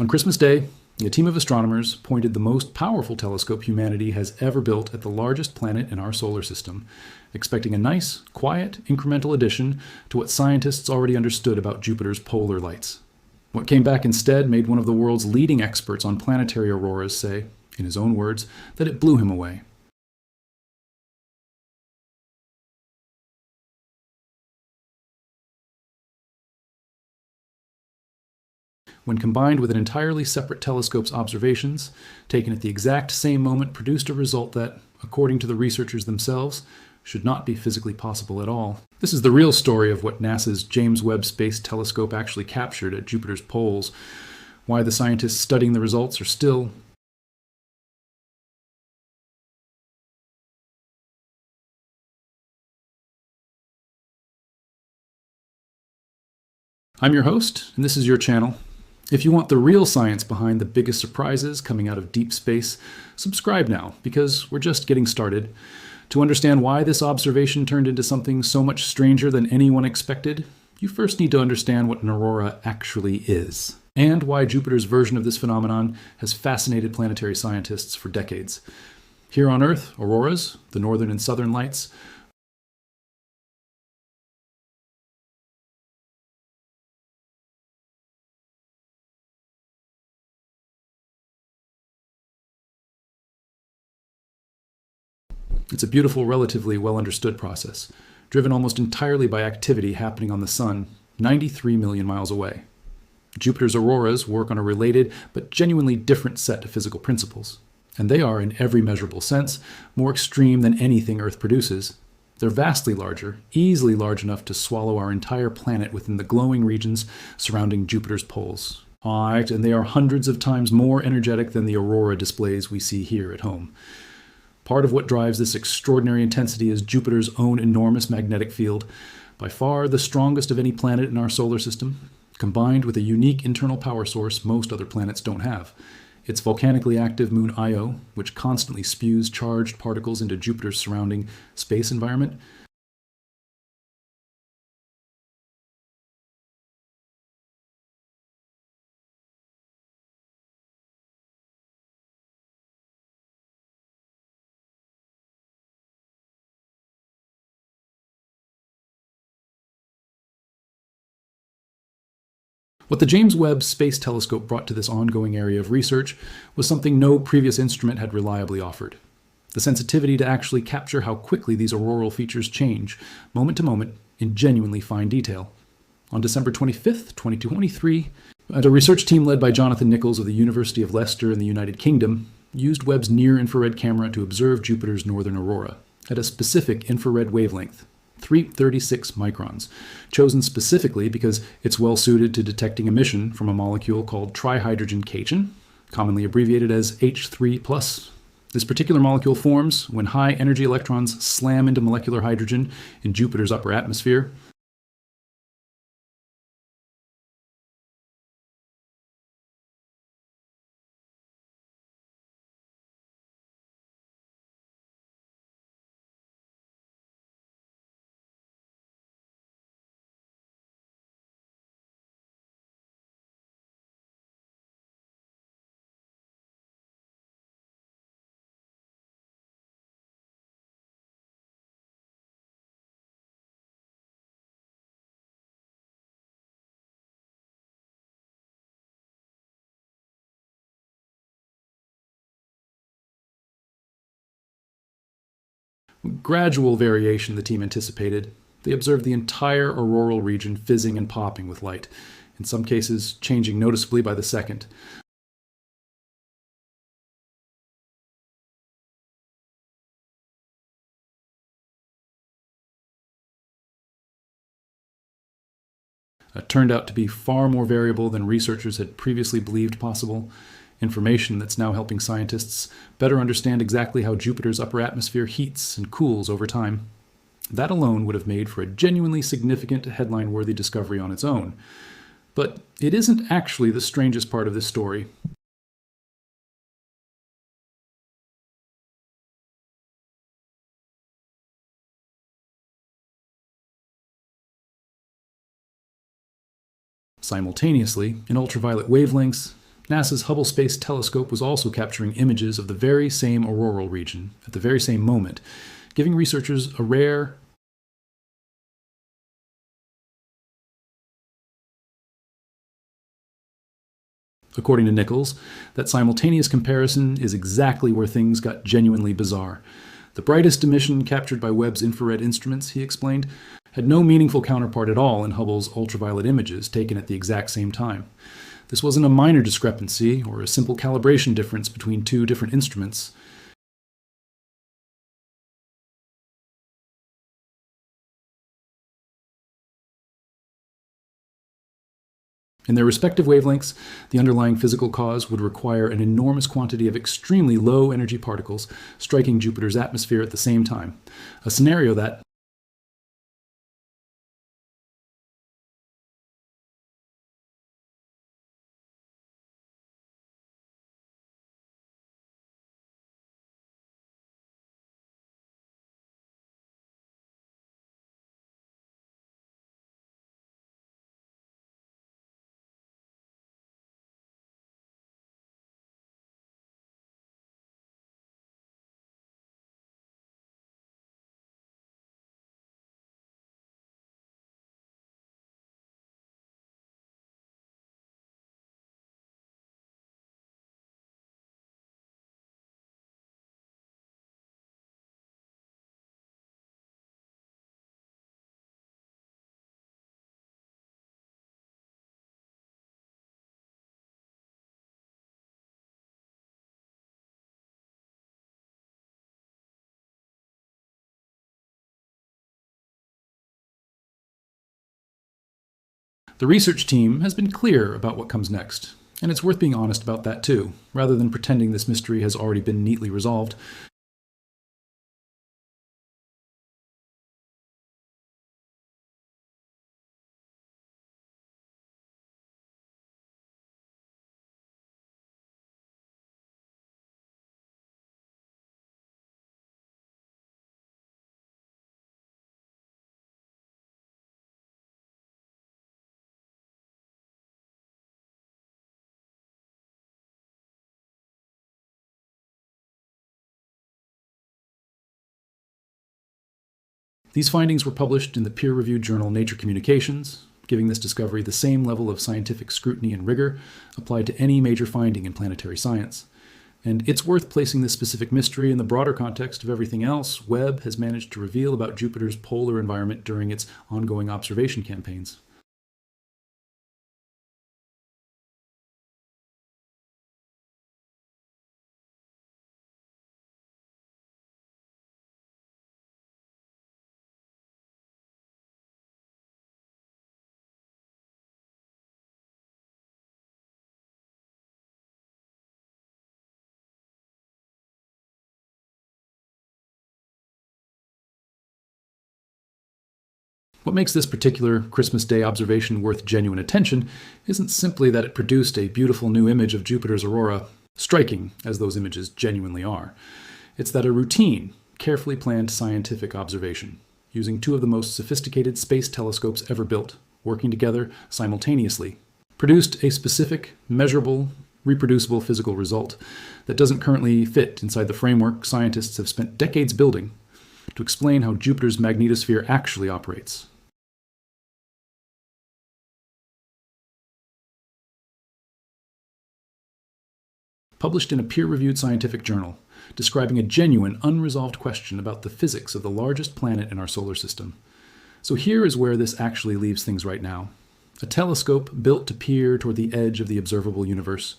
On Christmas Day, a team of astronomers pointed the most powerful telescope humanity has ever built at the largest planet in our solar system, expecting a nice, quiet, incremental addition to what scientists already understood about Jupiter's polar lights. What came back instead made one of the world's leading experts on planetary auroras say, in his own words, that it blew him away. When combined with an entirely separate telescope's observations, taken at the exact same moment, produced a result that, according to the researchers themselves, should not be physically possible at all. This is the real story of what NASA's James Webb Space Telescope actually captured at Jupiter's poles, why the scientists studying the results are still I'm your host, and this is your channel. If you want the real science behind the biggest surprises coming out of deep space, subscribe now, because we're just getting started. To understand why this observation turned into something so much stranger than anyone expected, you first need to understand what an aurora actually is, and why Jupiter's version of this phenomenon has fascinated planetary scientists for decades. Here on Earth, auroras, the northern and southern lights, it's a beautiful, relatively well-understood process, driven almost entirely by activity happening on the Sun, 93 million miles away. Jupiter's auroras work on a related but genuinely different set of physical principles, and they are, in every measurable sense, more extreme than anything Earth produces. They're vastly larger, easily large enough to swallow our entire planet within the glowing regions surrounding Jupiter's poles. And they are hundreds of times more energetic than the aurora displays we see here at home. Part of what drives this extraordinary intensity is Jupiter's own enormous magnetic field, by far the strongest of any planet in our solar system, combined with a unique internal power source most other planets don't have. Its volcanically active moon Io, which constantly spews charged particles into Jupiter's surrounding space environment, What the James Webb Space Telescope brought to this ongoing area of research was something no previous instrument had reliably offered: the sensitivity to actually capture how quickly these auroral features change, moment to moment, in genuinely fine detail. On December 25th, 2023, a research team led by Jonathan Nichols of the University of Leicester in the United Kingdom used Webb's near-infrared camera to observe Jupiter's northern aurora at a specific infrared wavelength, 336 microns, chosen specifically because it's well suited to detecting emission from a molecule called trihydrogen cation, commonly abbreviated as H3+. This particular molecule forms when high-energy electrons slam into molecular hydrogen in Jupiter's upper atmosphere. Gradual variation the team anticipated. They observed the entire auroral region fizzing and popping with light, in some cases changing noticeably by the second. Turned out to be far more variable than researchers had previously believed possible, information that's now helping scientists better understand exactly how Jupiter's upper atmosphere heats and cools over time. That alone would have made for a genuinely significant headline-worthy discovery on its own. But it isn't actually the strangest part of this story. Simultaneously, in ultraviolet wavelengths, NASA's Hubble Space Telescope was also capturing images of the very same auroral region at the very same moment, giving researchers a rare, according to Nichols, that simultaneous comparison is exactly where things got genuinely bizarre. The brightest emission captured by Webb's infrared instruments, he explained, had no meaningful counterpart at all in Hubble's ultraviolet images taken at the exact same time. This wasn't a minor discrepancy or a simple calibration difference between two different instruments. In their respective wavelengths, the underlying physical cause would require an enormous quantity of extremely low energy particles striking Jupiter's atmosphere at the same time, a scenario that, the research team has been clear about what comes next, and it's worth being honest about that too, rather than pretending this mystery has already been neatly resolved. These findings were published in the peer-reviewed journal Nature Communications, giving this discovery the same level of scientific scrutiny and rigor applied to any major finding in planetary science. And it's worth placing this specific mystery in the broader context of everything else Webb has managed to reveal about Jupiter's polar environment during its ongoing observation campaigns. What makes this particular Christmas Day observation worth genuine attention isn't simply that it produced a beautiful new image of Jupiter's aurora, striking as those images genuinely are. It's that a routine, carefully planned scientific observation, using two of the most sophisticated space telescopes ever built, working together simultaneously, produced a specific, measurable, reproducible physical result that doesn't currently fit inside the framework scientists have spent decades building to explain how Jupiter's magnetosphere actually operates. Published in a peer-reviewed scientific journal, describing a genuine, unresolved question about the physics of the largest planet in our solar system. So here is where this actually leaves things right now. A telescope built to peer toward the edge of the observable universe.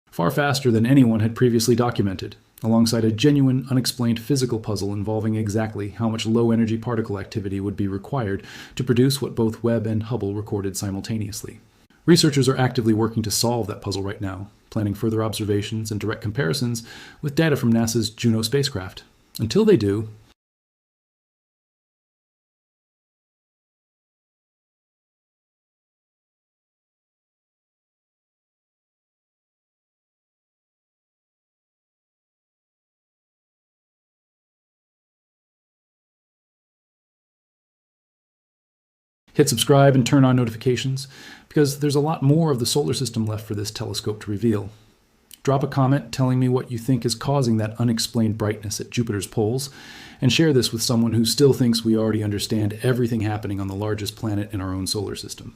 Far faster than anyone had previously documented, alongside a genuine, unexplained physical puzzle involving exactly how much low-energy particle activity would be required to produce what both Webb and Hubble recorded simultaneously. Researchers are actively working to solve that puzzle right now, planning further observations and direct comparisons with data from NASA's Juno spacecraft. Until they do, Hit subscribe and turn on notifications, because there's a lot more of the solar system left for this telescope to reveal. Drop a comment telling me what you think is causing that unexplained brightness at Jupiter's poles, and share this with someone who still thinks we already understand everything happening on the largest planet in our own solar system.